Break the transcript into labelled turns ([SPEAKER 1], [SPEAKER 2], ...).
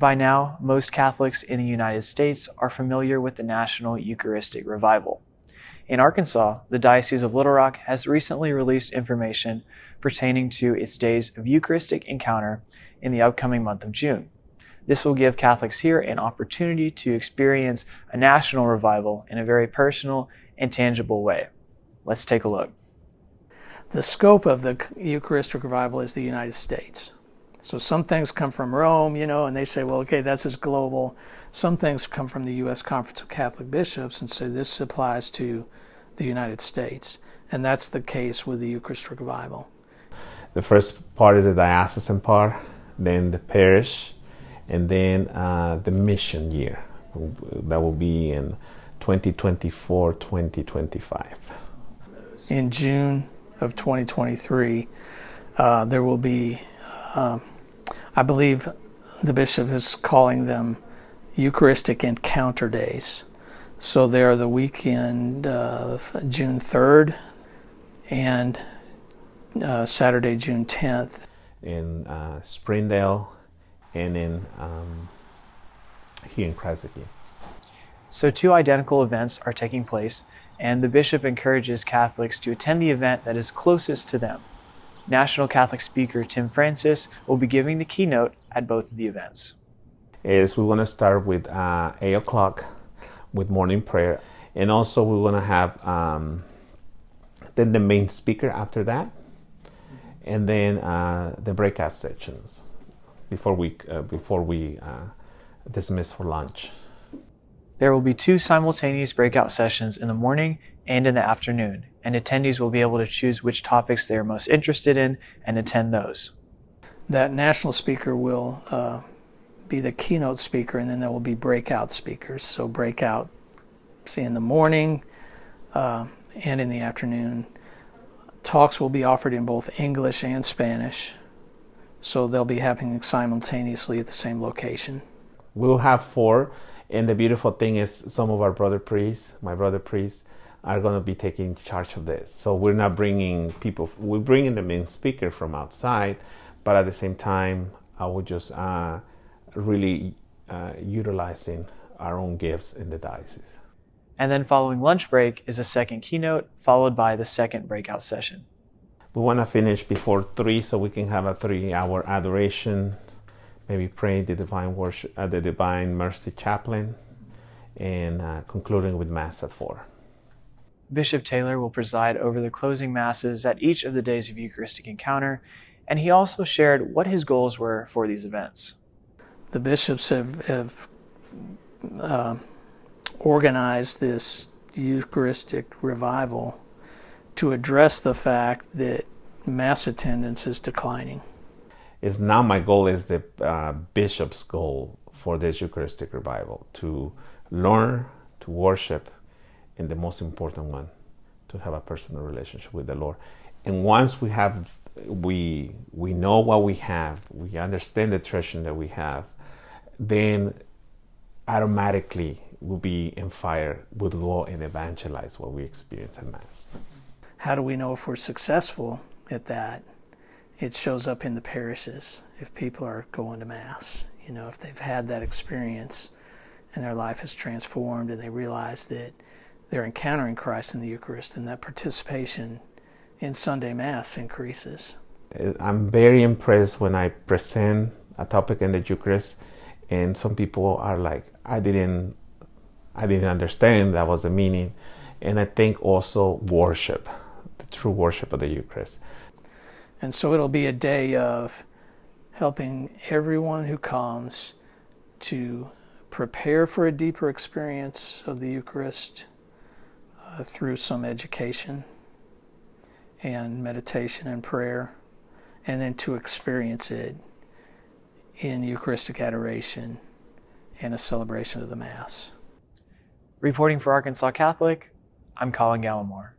[SPEAKER 1] By now, most Catholics in the United States are familiar with the National Eucharistic Revival. In Arkansas, the Diocese of Little Rock has recently released information pertaining to its days of Eucharistic encounter in the upcoming month of June. This will give Catholics here an opportunity to experience a national revival in a very personal and tangible way. Let's take a look.
[SPEAKER 2] The scope of the Eucharistic Revival is the United States. So some things come from Rome, and they say, well, okay, that's just global. Some things come from the U.S. Conference of Catholic Bishops and say this applies to the United States. And that's the case with the Eucharistic Revival.
[SPEAKER 3] The first part is the diocesan part, then the parish, and then the mission year. That will be in 2024, 2025.
[SPEAKER 2] In June of 2023, there will be I believe the bishop is calling them Eucharistic Encounter Days. So they are the weekend of June 3rd and Saturday, June 10th.
[SPEAKER 3] In Springdale and in here in Crescent.
[SPEAKER 1] So two identical events are taking place, and the bishop encourages Catholics to attend the event that is closest to them. National Catholic speaker Tim Francis will be giving the keynote at both of the events.
[SPEAKER 3] We want to start with 8 o'clock with morning prayer, and also we want to have then the main speaker after that, and then the breakout sessions before we dismiss for lunch.
[SPEAKER 1] There will be two simultaneous breakout sessions in the morning and in the afternoon, and attendees will be able to choose which topics they are most interested in and attend those.
[SPEAKER 2] That national speaker will be the keynote speaker, and then there will be breakout speakers. So breakout, say in the morning and in the afternoon. Talks will be offered in both English and Spanish, so they'll be happening simultaneously at the same location.
[SPEAKER 3] We'll have 4. And the beautiful thing is some of our my brother priests, are going to be taking charge of this. So we're not bringing people, we're bringing the main speaker from outside, but at the same time, I would just really utilizing our own gifts in the diocese.
[SPEAKER 1] And then following lunch break is a second keynote, followed by the second breakout session.
[SPEAKER 3] We want to finish before 3 so we can have a 3-hour adoration, maybe pray the divine worship, the Divine Mercy Chaplain, and concluding with Mass at 4.
[SPEAKER 1] Bishop Taylor will preside over the closing Masses at each of the days of Eucharistic Encounter, and he also shared what his goals were for these events.
[SPEAKER 2] The bishops have organized this Eucharistic revival to address the fact that Mass attendance is declining.
[SPEAKER 3] It's now my goal is the bishop's goal for this Eucharistic revival, to learn to worship, and the most important one, to have a personal relationship with the Lord. And once we know what we have, we understand the treasure that we have, then automatically we'll be in fire, we'll go and evangelize what we experience in Mass.
[SPEAKER 2] How do we know if we're successful at that? It shows up in the parishes if people are going to Mass. If they've had that experience and their life is transformed and they realize that they're encountering Christ in the Eucharist, and that participation in Sunday Mass increases.
[SPEAKER 3] I'm very impressed when I present a topic in the Eucharist and some people are like, I didn't understand that was the meaning. And I think also worship, the true worship of the Eucharist.
[SPEAKER 2] And so it'll be a day of helping everyone who comes to prepare for a deeper experience of the Eucharist through some education and meditation and prayer, and then to experience it in Eucharistic adoration and a celebration of the Mass.
[SPEAKER 1] Reporting for Arkansas Catholic, I'm Colin Gallimore.